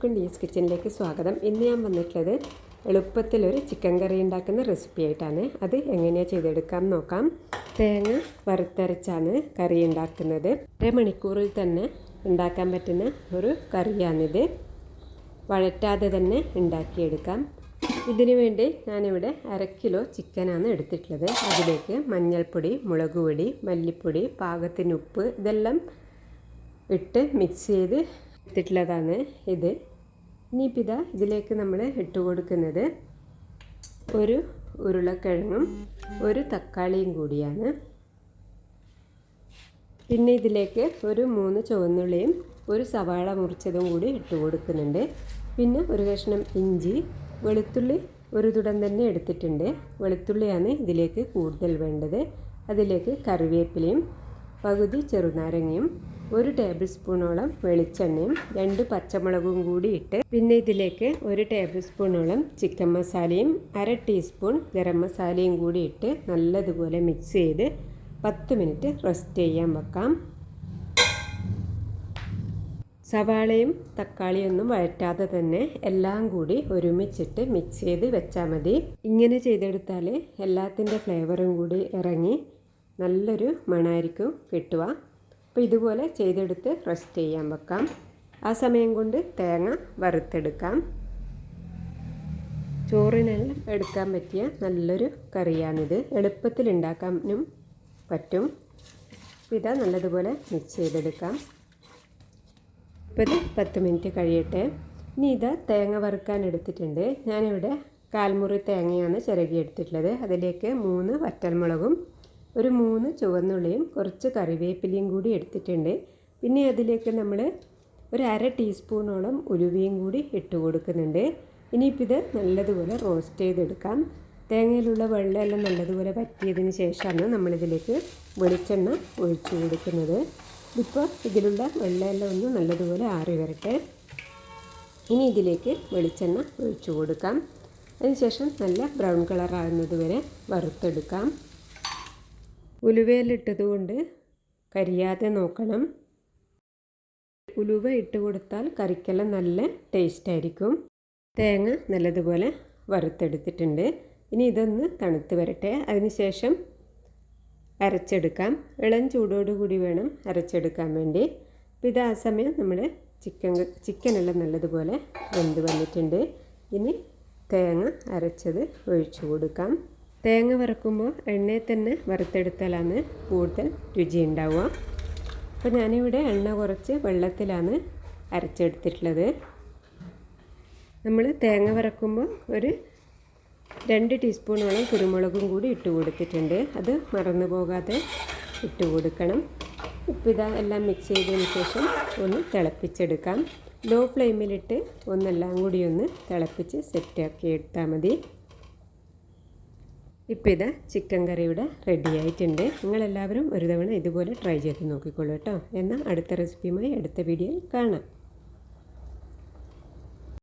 എല്ലാവർക്കും ഡീസ് കിച്ചണിലേക്ക് സ്വാഗതം. ഇന്ന് ഞാൻ വന്നിട്ടുള്ളത് എളുപ്പത്തിലൊരു ചിക്കൻ കറി ഉണ്ടാക്കുന്ന റെസിപ്പി ആയിട്ടാണ്. അത് എങ്ങനെയാണ് ചെയ്തെടുക്കാം നോക്കാം. തേങ്ങ വറുത്തരച്ചാണ് കറി ഉണ്ടാക്കുന്നത്. 1 മണിക്കൂറിൽ തന്നെ ഉണ്ടാക്കാൻ പറ്റുന്ന ഒരു കറിയാണിത്. വഴറ്റാതെ തന്നെ ഉണ്ടാക്കിയെടുക്കാം. ഇതിനു വേണ്ടി ഞാനിവിടെ 1/2 കിലോ ചിക്കനാണ് എടുത്തിട്ടുള്ളത്. അതിലേക്ക് മഞ്ഞൾപ്പൊടി, മുളക് പൊടി, മല്ലിപ്പൊടി, പാകത്തിന് ഉപ്പ് ഇതെല്ലാം ഇട്ട് മിക്സ് ചെയ്ത് എടുത്തിട്ടുള്ളതാണ് ഇത്. ഇനിയിപ്പോൾ ഇതിലേക്ക് നമ്മൾ ഇട്ട് കൊടുക്കുന്നത് ഒരു ഉരുളക്കിഴങ്ങും ഒരു തക്കാളിയും കൂടിയാണ്. പിന്നെ ഇതിലേക്ക് ഒരു 3 ചുവന്നുള്ളിയും ഒരു സവാള മുറിച്ചതും കൂടി ഇട്ട് കൊടുക്കുന്നുണ്ട്. പിന്നെ ഒരു കഷ്ണം ഇഞ്ചി, വെളുത്തുള്ളി ഒരു തുടം തന്നെ എടുത്തിട്ടുണ്ട്. വെളുത്തുള്ളിയാണ് ഇതിലേക്ക് കൂടുതൽ വേണ്ടത്. അതിലേക്ക് കറിവേപ്പിലയും പകുതി ചെറുനാരങ്ങയും 1 ടേബിൾ സ്പൂണോളം വെളിച്ചെണ്ണയും 2 പച്ചമുളകും കൂടി ഇട്ട് പിന്നെ ഇതിലേക്ക് 1 ടേബിൾ സ്പൂണോളം ചിക്കൻ മസാലയും 1/2 ടീസ്പൂൺ ഗരം മസാലയും കൂടി ഇട്ട് നല്ലതുപോലെ മിക്സ് ചെയ്ത് 10 മിനിറ്റ് റെസ്റ്റ് ചെയ്യാൻ വെക്കാം. സവാളയും തക്കാളിയൊന്നും വഴറ്റാതെ തന്നെ എല്ലാം കൂടി ഒരുമിച്ചിട്ട് മിക്സ് ചെയ്ത് വെച്ചാൽ മതി. ഇങ്ങനെ ചെയ്തെടുത്താൽ എല്ലാത്തിൻ്റെ ഫ്ലേവറും കൂടി ഇറങ്ങി നല്ലൊരു മണമായിരിക്കും കിട്ടുക. അപ്പോൾ ഇതുപോലെ ചെയ്തെടുത്ത് റെസ്റ്റ് ചെയ്യാൻ വെക്കാം. ആ സമയം കൊണ്ട് തേങ്ങ വറുത്തെടുക്കാം. ചോറിനെല്ലാം എടുക്കാൻ പറ്റിയ നല്ലൊരു കറിയാണിത്. എളുപ്പത്തിൽ ഉണ്ടാക്കാനും പറ്റും. ഇതാ നല്ലതുപോലെ മിക്സ് ചെയ്തെടുക്കാം. ഇപ്പോൾ ഇത് 10 മിനിറ്റ് കഴിയട്ടെ. ഇനി ഇതാ തേങ്ങ വറുക്കാൻ എടുത്തിട്ടുണ്ട്. ഞാനിവിടെ 1/4 മുറി തേങ്ങയാണ് ചിരകി എടുത്തിട്ടുള്ളത്. അതിലേക്ക് 3 വറ്റൽമുളകും ഒരു 3 ചുവന്നുള്ളിയും കുറച്ച് കറിവേപ്പിലയും കൂടി എടുത്തിട്ടുണ്ട്. പിന്നെ അതിലേക്ക് നമ്മൾ ഒരു 1/2 ടീസ്പൂണോളം ഉലുവയും കൂടി ഇട്ട് കൊടുക്കുന്നുണ്ട്. ഇനിയിപ്പോൾ ഇത് നല്ലതുപോലെ റോസ്റ്റ് ചെയ്തെടുക്കാം. തേങ്ങയിലുള്ള വെള്ളമെല്ലാം നല്ലതുപോലെ വറ്റിയതിന് ശേഷമാണ് നമ്മളിതിലേക്ക് വെളിച്ചെണ്ണ ഒഴിച്ചു കൊടുക്കുന്നത്. ഇപ്പോൾ ഇതിലുള്ള വെള്ളമെല്ലാം ഒന്ന് നല്ലതുപോലെ ആറി വരട്ടെ. ഇനി ഇതിലേക്ക് വെളിച്ചെണ്ണ ഒഴിച്ചു കൊടുക്കാം. അതിനുശേഷം നല്ല ബ്രൗൺ കളർ ആകുന്നത് വരെ വറുത്തെടുക്കാം. ഉലുവയിലിട്ടത് കൊണ്ട് കരിയാതെ നോക്കണം. ഉലുവ ഇട്ട് കൊടുത്താൽ കറിക്കെല്ലാം നല്ല ടേസ്റ്റായിരിക്കും. തേങ്ങ നല്ലതുപോലെ വറുത്തെടുത്തിട്ടുണ്ട്. ഇനി ഇതൊന്ന് തണുത്ത് വരട്ടെ. അതിനുശേഷം അരച്ചെടുക്കാം. ഇളം ചൂടോടുകൂടി വേണം അരച്ചെടുക്കാൻ വേണ്ടി. അപ്പോൾ ഇത് ആ സമയം നമ്മൾ ചിക്കനെല്ലാം നല്ലതുപോലെ വെന്ത് വന്നിട്ടുണ്ട്. ഇനി തേങ്ങ അരച്ചത് ഒഴിച്ചു കൊടുക്കാം. തേങ്ങ വറുക്കുമ്പോൾ എണ്ണയിൽ തന്നെ വറുത്തെടുത്താലാണ് കൂടുതൽ രുചി ഉണ്ടാവുക. അപ്പോൾ ഞാനിവിടെ എണ്ണ കുറച്ച് വെള്ളത്തിലാണ് അരച്ചെടുത്തിട്ടുള്ളത്. നമ്മൾ തേങ്ങ വറക്കുമ്പോൾ ഒരു 2 ടീസ്പൂണോളം കുരുമുളകും കൂടി ഇട്ട് കൊടുത്തിട്ടുണ്ട്. അത് മറന്നു പോകാതെ ഇട്ട് കൊടുക്കണം. ഇപ്പോൾ ഇതാ എല്ലാം മിക്സ് ചെയ്തതിന് ശേഷം ഒന്ന് തിളപ്പിച്ചെടുക്കാം. ലോ ഫ്ലെയിമിലിട്ട് ഒന്നെല്ലാം കൂടി ഒന്ന് തിളപ്പിച്ച് സെറ്റാക്കി എടുത്താൽ മതി. ഇപ്പോൾ ഇതാ ചിക്കൻ കറി ഇവിടെ റെഡി ആയിട്ടുണ്ട്. നിങ്ങളെല്ലാവരും ഒരു തവണ ഇതുപോലെ ട്രൈ ചെയ്ത് നോക്കിക്കോളൂ കേട്ടോ. എന്നാൽ അടുത്ത റെസിപ്പിയുമായി അടുത്ത വീഡിയോയിൽ കാണാം.